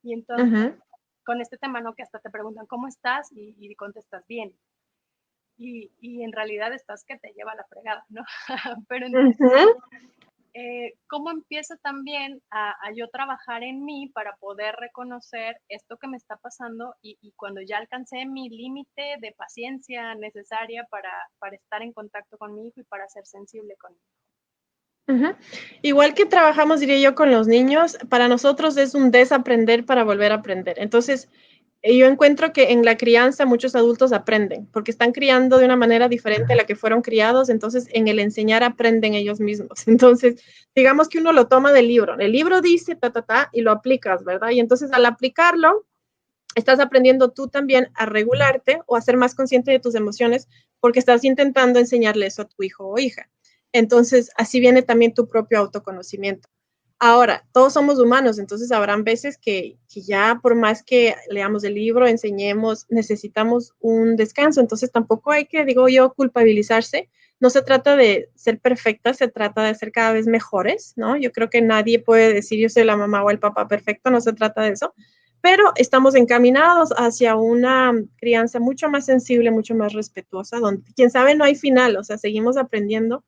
Y Uh entonces, -huh. con este tema, ¿no? Que hasta te preguntan, ¿cómo estás? Y contestas bien. Y en realidad estás que te lleva la fregada, ¿no? Pero Uh entonces, -huh. ¿cómo empiezo también a yo trabajar en mí para poder reconocer esto que me está pasando y cuando ya alcancé mi límite de paciencia necesaria para estar en contacto con mi hijo y para ser sensible con él? Ujú. Igual que trabajamos, diría yo, con los niños, para nosotros es un desaprender para volver a aprender. Entonces, yo encuentro que en la crianza muchos adultos aprenden, porque están criando de una manera diferente a la que fueron criados, entonces en el enseñar aprenden ellos mismos. Entonces, digamos que uno lo toma del libro, el libro dice ta, ta, ta, y lo aplicas, ¿verdad? Y entonces al aplicarlo, estás aprendiendo tú también a regularte o a ser más consciente de tus emociones porque estás intentando enseñarle eso a tu hijo o hija. Entonces, así viene también tu propio autoconocimiento. Ahora, todos somos humanos, entonces habrán veces que ya por más que leamos el libro, enseñemos, necesitamos un descanso. Entonces tampoco hay que, digo yo, culpabilizarse. No se trata de ser perfectas, se trata de ser cada vez mejores, ¿no? Yo creo que nadie puede decir yo soy la mamá o el papá perfecto, no se trata de eso, pero estamos encaminados hacia una crianza mucho más sensible, mucho más respetuosa, donde quién sabe no hay final, o sea, seguimos aprendiendo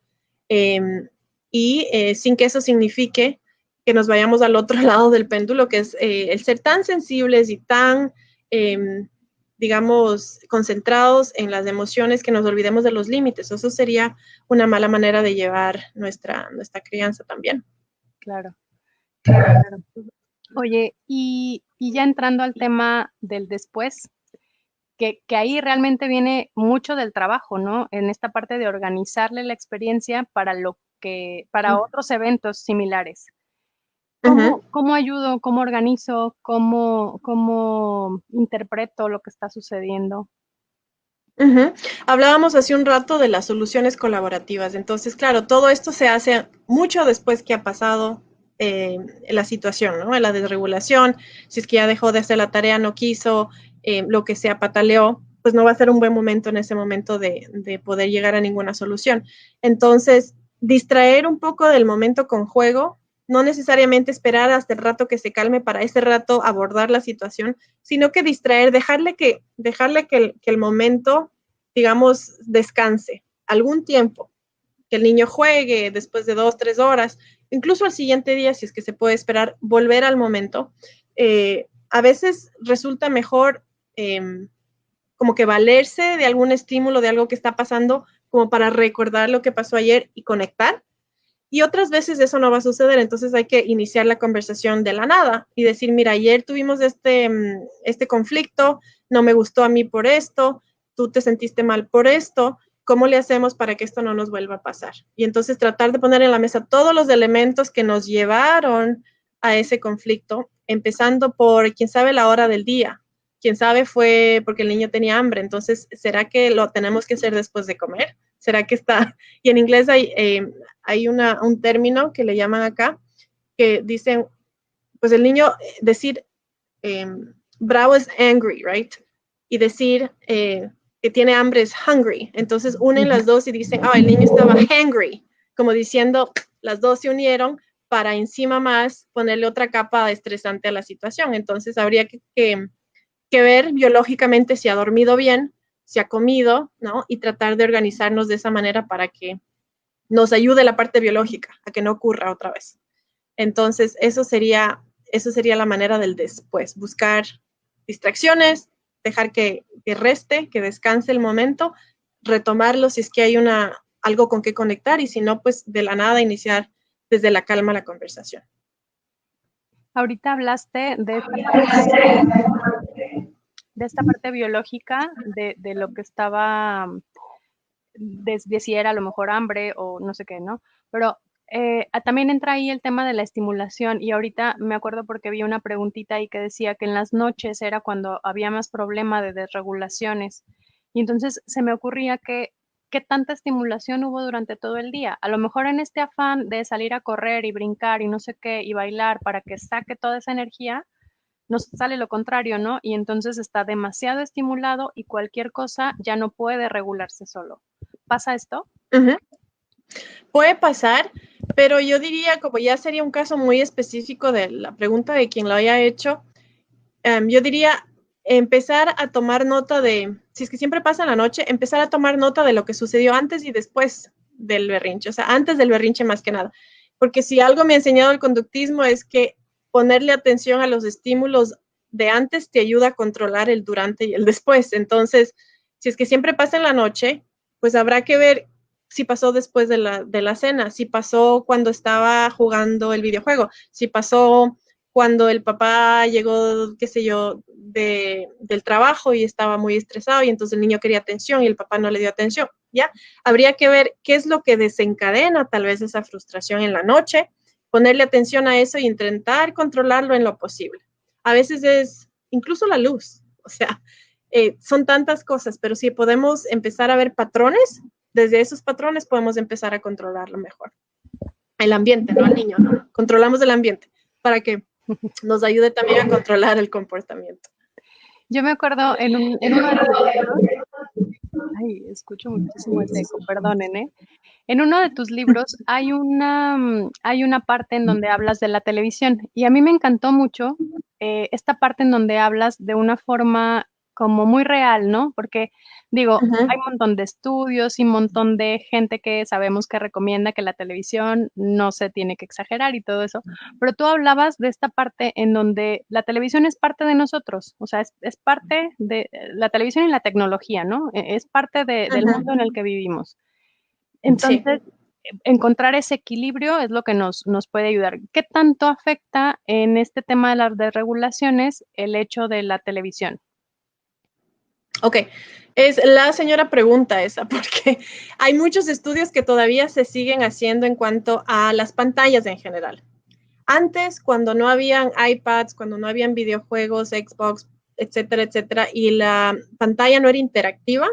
sin que eso signifique que nos vayamos al otro lado del péndulo, que es el ser tan sensibles y tan, digamos, concentrados en las emociones que nos olvidemos de los límites. Eso sería una mala manera de llevar nuestra crianza también. Claro, claro, claro. Oye, y ya entrando al tema del después, que ahí realmente viene mucho del trabajo, ¿no? En esta parte de organizarle la experiencia para otros eventos similares. Uh -huh. ¿Cómo ayudo? ¿Cómo organizo? ¿Cómo interpreto lo que está sucediendo? Ujú. Hablábamos hace un rato de las soluciones colaborativas. Entonces, claro, todo esto se hace mucho después que ha pasado la situación, ¿no? La desregulación, si es que ya dejó de hacer la tarea, no quiso, lo que sea, pataleó, pues no va a ser un buen momento en ese momento de poder llegar a ninguna solución. Entonces, distraer un poco del momento con juego, no necesariamente esperar hasta el rato que se calme para ese rato abordar la situación, sino que distraer, dejarle que el momento, digamos, descanse algún tiempo, que el niño juegue después de 2, 3 horas, incluso al siguiente día, si es que se puede esperar, volver al momento. A veces resulta mejor como que valerse de algún estímulo, de algo que está pasando, como para recordar lo que pasó ayer y conectar, y otras veces eso no va a suceder, entonces hay que iniciar la conversación de la nada y decir, mira, ayer tuvimos este conflicto, no me gustó a mí por esto, tú te sentiste mal por esto, ¿cómo le hacemos para que esto no nos vuelva a pasar? Y entonces tratar de poner en la mesa todos los elementos que nos llevaron a ese conflicto, empezando por, quién sabe, la hora del día. Quién sabe fue porque el niño tenía hambre, entonces, ¿será que lo tenemos que hacer después de comer? ¿Será que está? Y en inglés hay un término que le llaman acá, que dicen, pues el niño decir eh, bravo es angry, right? Y decir que tiene hambre es hungry. Entonces unen las dos y dicen, oh, el niño estaba hangry, como diciendo, las dos se unieron para encima más ponerle otra capa estresante a la situación. Entonces habría que ver biológicamente si ha dormido bien, si ha comido, ¿no? Y tratar de organizarnos de esa manera para que nos ayude la parte biológica a que no ocurra otra vez. Entonces, eso sería la manera del después, buscar distracciones, dejar que reste, que descanse el momento, retomarlo si es que hay algo con que conectar y si no, pues de la nada iniciar desde la calma la conversación. Ahorita hablaste de esta parte biológica, de lo que estaba, de si era a lo mejor hambre o no sé qué, ¿no? Pero también entra ahí el tema de la estimulación y ahorita me acuerdo porque vi una preguntita ahí que decía que en las noches era cuando había más problema de desregulaciones y entonces se me ocurría que qué tanta estimulación hubo durante todo el día. A lo mejor en este afán de salir a correr y brincar y no sé qué y bailar para que saque toda esa energía, nos sale lo contrario, ¿no? Y entonces está demasiado estimulado y cualquier cosa ya no puede regularse solo. ¿Pasa esto? Uh -huh. Puede pasar, pero yo diría, como ya sería un caso muy específico de la pregunta de quien lo haya hecho, yo diría empezar a tomar nota de, si es que siempre pasa en la noche, empezar a tomar nota de lo que sucedió antes y después del berrinche, o sea, antes del berrinche más que nada. Porque si algo me ha enseñado el conductismo es que ponerle atención a los estímulos de antes te ayuda a controlar el durante y el después. Entonces, si es que siempre pasa en la noche, pues habrá que ver si pasó después de la cena, si pasó cuando estaba jugando el videojuego, si pasó cuando el papá llegó, qué sé yo, del trabajo y estaba muy estresado y entonces el niño quería atención y el papá no le dio atención, ¿ya? Habría que ver qué es lo que desencadena tal vez esa frustración en la noche, ponerle atención a eso y intentar controlarlo en lo posible. A veces es incluso la luz, o sea, son tantas cosas, pero si podemos empezar a ver patrones, desde esos patrones podemos empezar a controlarlo mejor. El ambiente, no el niño, ¿no? Controlamos el ambiente para que nos ayude también a controlar el comportamiento. Yo me acuerdo en uno de tus libros, ay, escucho muchísimo ese eco, perdonen, ¿eh? En uno de tus libros hay una parte en donde hablas de la televisión y a mí me encantó mucho esta parte en donde hablas de una forma como muy real, ¿no? Porque digo, Uh hay -huh. un montón de estudios y un montón de gente que sabemos que recomienda que la televisión no se tiene que exagerar y todo eso, pero tú hablabas de esta parte en donde la televisión es parte de nosotros, o sea, es parte de la televisión y la tecnología, ¿no? Es parte Uh del -huh. mundo en el que vivimos. Sí. Entonces, encontrar ese equilibrio es lo que nos puede ayudar. ¿Qué tanto afecta en este tema de las desregulaciones el hecho de la televisión? Ok, es la señora pregunta esa, porque hay muchos estudios que todavía se siguen haciendo en cuanto a las pantallas en general. Antes, cuando no habían iPads, cuando no habían videojuegos, Xbox, etcétera, etcétera, y la pantalla no era interactiva,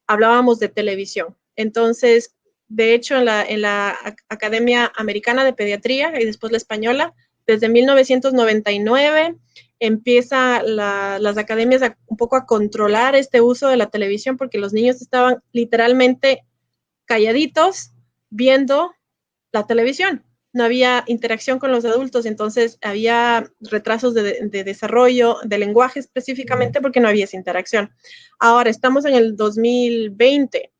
hablábamos de televisión. Entonces, de hecho, en la Academia Americana de Pediatría y después la española, desde 1999 empieza las academias un poco a controlar este uso de la televisión porque los niños estaban literalmente calladitos viendo la televisión. No había interacción con los adultos, entonces había retrasos de desarrollo, de lenguaje específicamente porque no había esa interacción. Ahora estamos en el 2020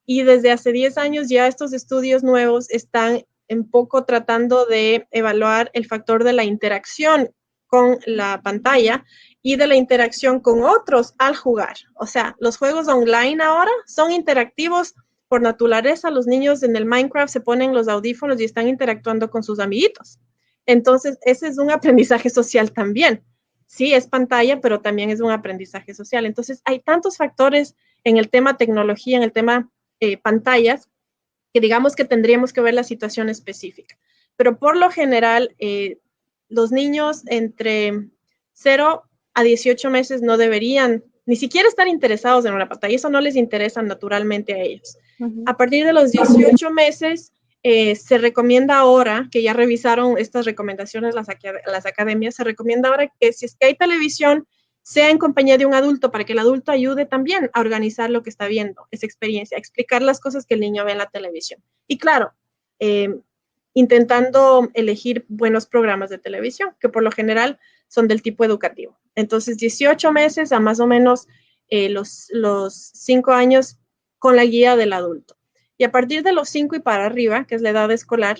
y desde hace 10 años ya estos estudios nuevos están un poco tratando de evaluar el factor de la interacción con la pantalla y de la interacción con otros al jugar. O sea, los juegos online ahora son interactivos por naturaleza. Los niños en el Minecraft se ponen los audífonos y están interactuando con sus amiguitos. Entonces, ese es un aprendizaje social también. Sí, es pantalla, pero también es un aprendizaje social. Entonces, hay tantos factores en el tema tecnología, en el tema pantallas, que digamos que tendríamos que ver la situación específica. Pero por lo general, los niños entre 0 a 18 meses no deberían ni siquiera estar interesados en una pantalla, eso no les interesa naturalmente a ellos. A partir de los 18 meses, se recomienda ahora, que ya revisaron estas recomendaciones las academias, se recomienda ahora que si es que hay televisión, sea en compañía de un adulto, para que el adulto ayude también a organizar lo que está viendo, esa experiencia, a explicar las cosas que el niño ve en la televisión. Y claro, intentando elegir buenos programas de televisión, que por lo general son del tipo educativo. Entonces, 18 meses a más o menos los 5 años con la guía del adulto. Y a partir de los 5 y para arriba, que es la edad escolar,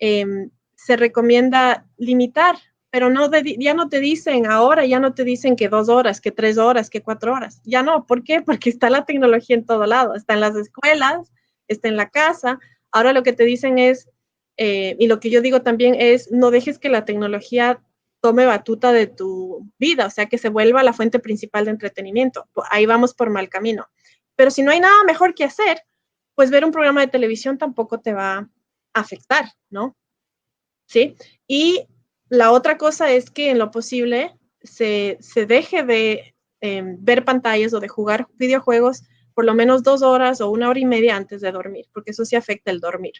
se recomienda limitar, pero no ya no te dicen ahora, ya no te dicen que 2 horas, que 3 horas, que 4 horas. Ya no, ¿por qué? Porque está la tecnología en todo lado, está en las escuelas, está en la casa. Ahora lo que te dicen es, y lo que yo digo también es, no dejes que la tecnología tome batuta de tu vida, o sea, que se vuelva la fuente principal de entretenimiento. Ahí vamos por mal camino. Pero si no hay nada mejor que hacer, pues ver un programa de televisión tampoco te va a afectar, ¿no? ¿Sí? Y la otra cosa es que en lo posible se deje de ver pantallas o de jugar videojuegos por lo menos 2 horas o 1 hora y media antes de dormir, porque eso sí afecta el dormir.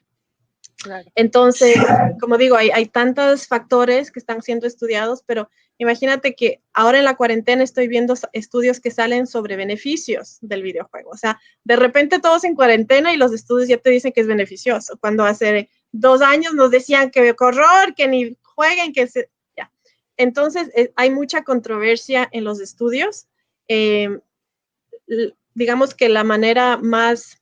Claro. Entonces, como digo, hay tantos factores que están siendo estudiados, pero imagínate que ahora en la cuarentena estoy viendo estudios que salen sobre beneficios del videojuego. O sea, de repente todos en cuarentena y los estudios ya te dicen que es beneficioso, cuando hace 2 años nos decían que horror, que ni jueguen, que se... Ya. Entonces, hay mucha controversia en los estudios. Digamos que la manera más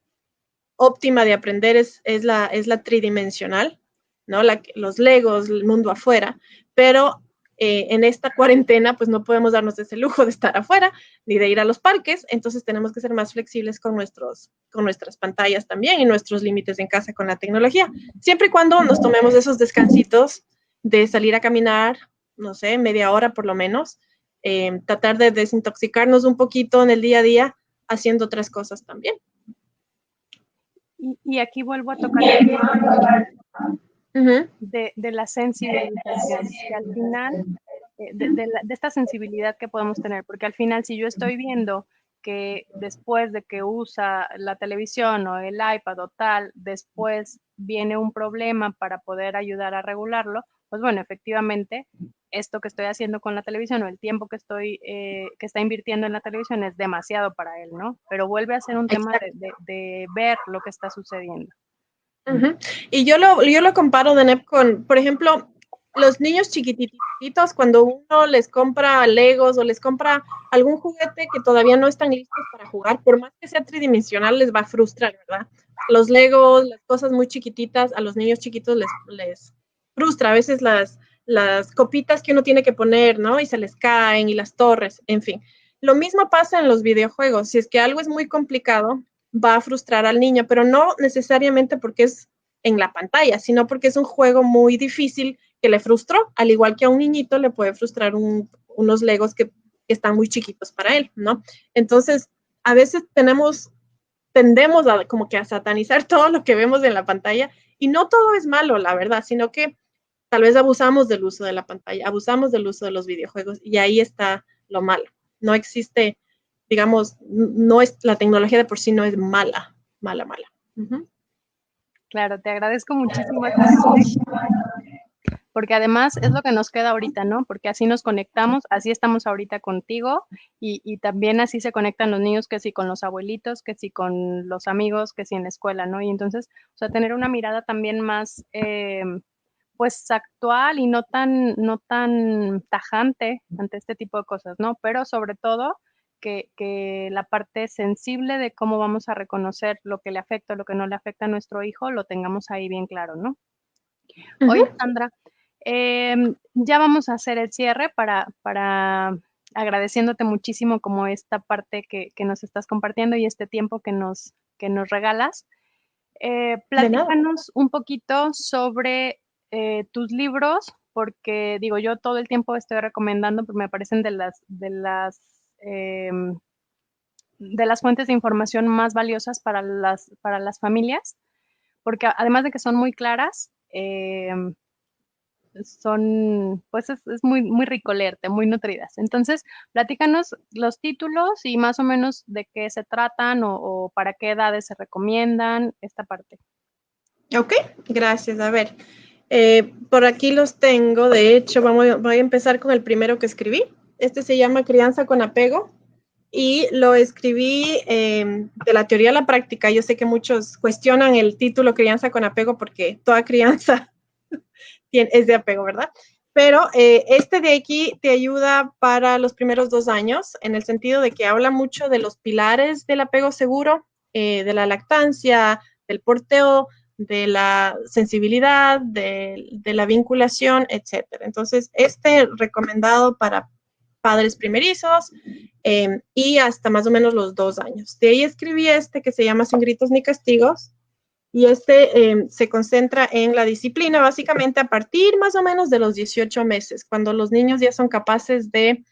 óptima de aprender es la tridimensional, ¿no? Los Legos, el mundo afuera, pero en esta cuarentena pues no podemos darnos ese lujo de estar afuera ni de ir a los parques, entonces tenemos que ser más flexibles con nuestras pantallas también y nuestros límites en casa con la tecnología, siempre y cuando nos tomemos esos descansitos de salir a caminar, no sé, media hora por lo menos, tratar de desintoxicarnos un poquito en el día a día haciendo otras cosas también. Y aquí vuelvo a tocar el tema de la sensibilización, que al final, de esta sensibilidad que podemos tener, porque al final si yo estoy viendo que después de que usa la televisión o el iPad o tal, después viene un problema para poder ayudar a regularlo, pues bueno, efectivamente, esto que estoy haciendo con la televisión o el tiempo que está invirtiendo en la televisión es demasiado para él, ¿no? Pero vuelve a ser un tema de ver lo que está sucediendo. Y yo lo comparo, Deneb, con, por ejemplo, los niños chiquititos, cuando uno les compra Legos o les compra algún juguete que todavía no están listos para jugar, por más que sea tridimensional, les va a frustrar, ¿verdad? Los Legos, las cosas muy chiquititas, a los niños chiquitos les frustra. A veces las copitas que uno tiene que poner, ¿no? Y se les caen, y las torres, en fin. Lo mismo pasa en los videojuegos. Si es que algo es muy complicado, va a frustrar al niño, pero no necesariamente porque es en la pantalla, sino porque es un juego muy difícil que le frustró, al igual que a un niñito le puede frustrar unos Legos que están muy chiquitos para él, ¿no? Entonces, a veces tendemos a como que a satanizar todo lo que vemos en la pantalla y no todo es malo, la verdad, sino que tal vez abusamos del uso de la pantalla, abusamos del uso de los videojuegos y ahí está lo malo. No existe, digamos, no es, la tecnología de por sí no es mala. Uh-huh. Claro, te agradezco muchísimo porque además es lo que nos queda ahorita, ¿no? Porque así nos conectamos, así estamos ahorita contigo y también así se conectan los niños, que sí con los abuelitos, que sí con los amigos, que sí en la escuela, ¿no? Y entonces, o sea, tener una mirada también más, pues, actual y no tan tajante ante este tipo de cosas, ¿no? Pero sobre todo que la parte sensible de cómo vamos a reconocer lo que le afecta o lo que no le afecta a nuestro hijo, lo tengamos ahí bien claro, ¿no? Oye, Uh-huh. Sandra, ya vamos a hacer el cierre para agradeciéndote muchísimo como esta parte que nos estás compartiendo y este tiempo que nos regalas. De nada. Platícanos un poquito sobre tus libros, porque digo, yo todo el tiempo estoy recomendando, porque me parecen de las fuentes de información más valiosas para las familias, porque además de que son muy claras, son, pues es muy, muy rico leerte, muy nutridas. Entonces, platícanos los títulos y más o menos de qué se tratan o para qué edades se recomiendan, esta parte. Ok, gracias. A ver, por aquí los tengo. De hecho, voy a empezar con el primero que escribí. Este se llama Crianza con apego y lo escribí de la teoría a la práctica. Yo sé que muchos cuestionan el título Crianza con apego porque toda crianza es de apego, ¿verdad? Pero este de aquí te ayuda para los primeros 2 años, en el sentido de que habla mucho de los pilares del apego seguro, de la lactancia, del porteo, de la sensibilidad, de la vinculación, etcétera. Entonces, este recomendado para padres primerizos y hasta más o menos los 2 años. De ahí escribí este que se llama Sin gritos ni castigos, y este se concentra en la disciplina básicamente a partir más o menos de los 18 meses, cuando los niños ya son capaces de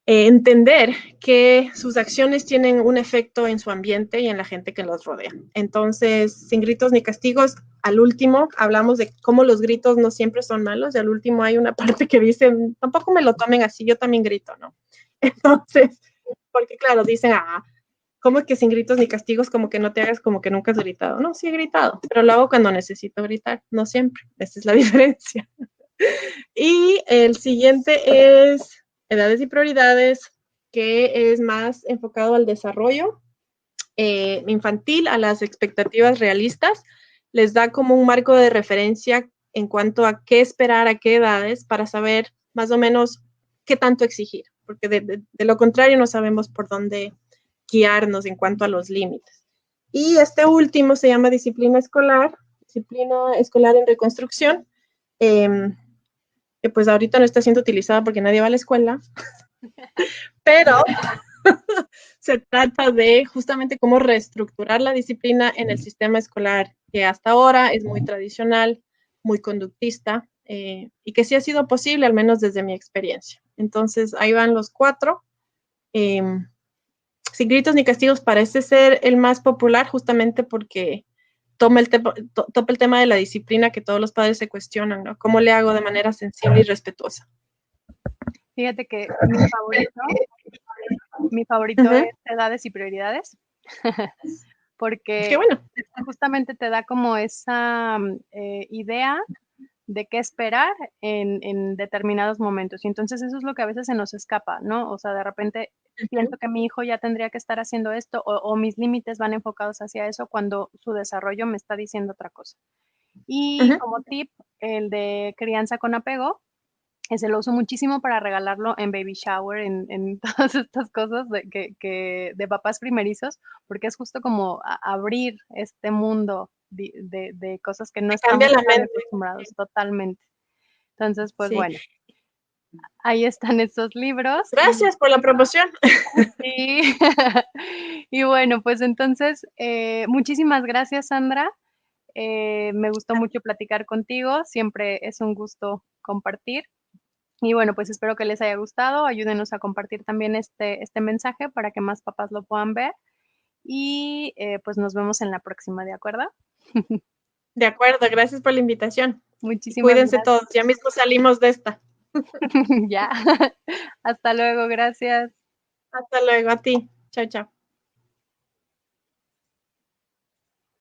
entender que sus acciones tienen un efecto en su ambiente y en la gente que los rodea. Entonces, sin gritos ni castigos, al último hablamos de cómo los gritos no siempre son malos, y al último hay una parte que dice, tampoco me lo tomen así, yo también grito, ¿no? Entonces, porque claro, dicen, ¿cómo es que sin gritos ni castigos como que no te hagas como que nunca has gritado? No, sí he gritado, pero lo hago cuando necesito gritar, no siempre. Esa es la diferencia. Y el siguiente es edades y prioridades, que es más enfocado al desarrollo infantil, a las expectativas realistas. Les da como un marco de referencia en cuanto a qué esperar, a qué edades, para saber más o menos qué tanto exigir, porque de lo contrario no sabemos por dónde guiarnos en cuanto a los límites. Y este último se llama disciplina escolar en reconstrucción, que pues ahorita no está siendo utilizada porque nadie va a la escuela, pero se trata de justamente cómo reestructurar la disciplina en el sistema escolar, que hasta ahora es muy tradicional, muy conductista, y que sí ha sido posible, al menos desde mi experiencia. Entonces, ahí van los 4. Sin gritos ni castigos parece ser el más popular, justamente porque topa el tema de la disciplina que todos los padres se cuestionan, ¿no? ¿Cómo le hago de manera sensible y respetuosa? Fíjate que mi Uh favorito -huh. es edades y prioridades, Qué porque bueno. justamente te da como esa idea de qué esperar en determinados momentos. Y entonces eso es lo que a veces se nos escapa, ¿no? O sea, de repente pienso que mi hijo ya tendría que estar haciendo esto o mis límites van enfocados hacia eso cuando su desarrollo me está diciendo otra cosa. Uh Y -huh. como tip, el de crianza con apego, ese lo uso muchísimo para regalarlo en baby shower, en todas estas cosas de papás primerizos, porque es justo como abrir este mundo de cosas que no Te cambia estamos la tan mente. acostumbrados totalmente. Entonces, pues Sí. bueno, ahí están estos libros Gracias por la promoción. y, y bueno, pues entonces, muchísimas gracias, Sandra. Me gustó mucho platicar contigo, siempre es un gusto compartir. Y bueno, pues espero que les haya gustado. Ayúdenos a compartir también este mensaje para que más papás lo puedan ver. Y pues nos vemos en la próxima, ¿de acuerdo? De acuerdo, gracias por la invitación. Y Muchísimas cuídense gracias. todos, ya mismo salimos de esta. Ya. Hasta luego, gracias. Hasta luego, a ti. Chao, chao.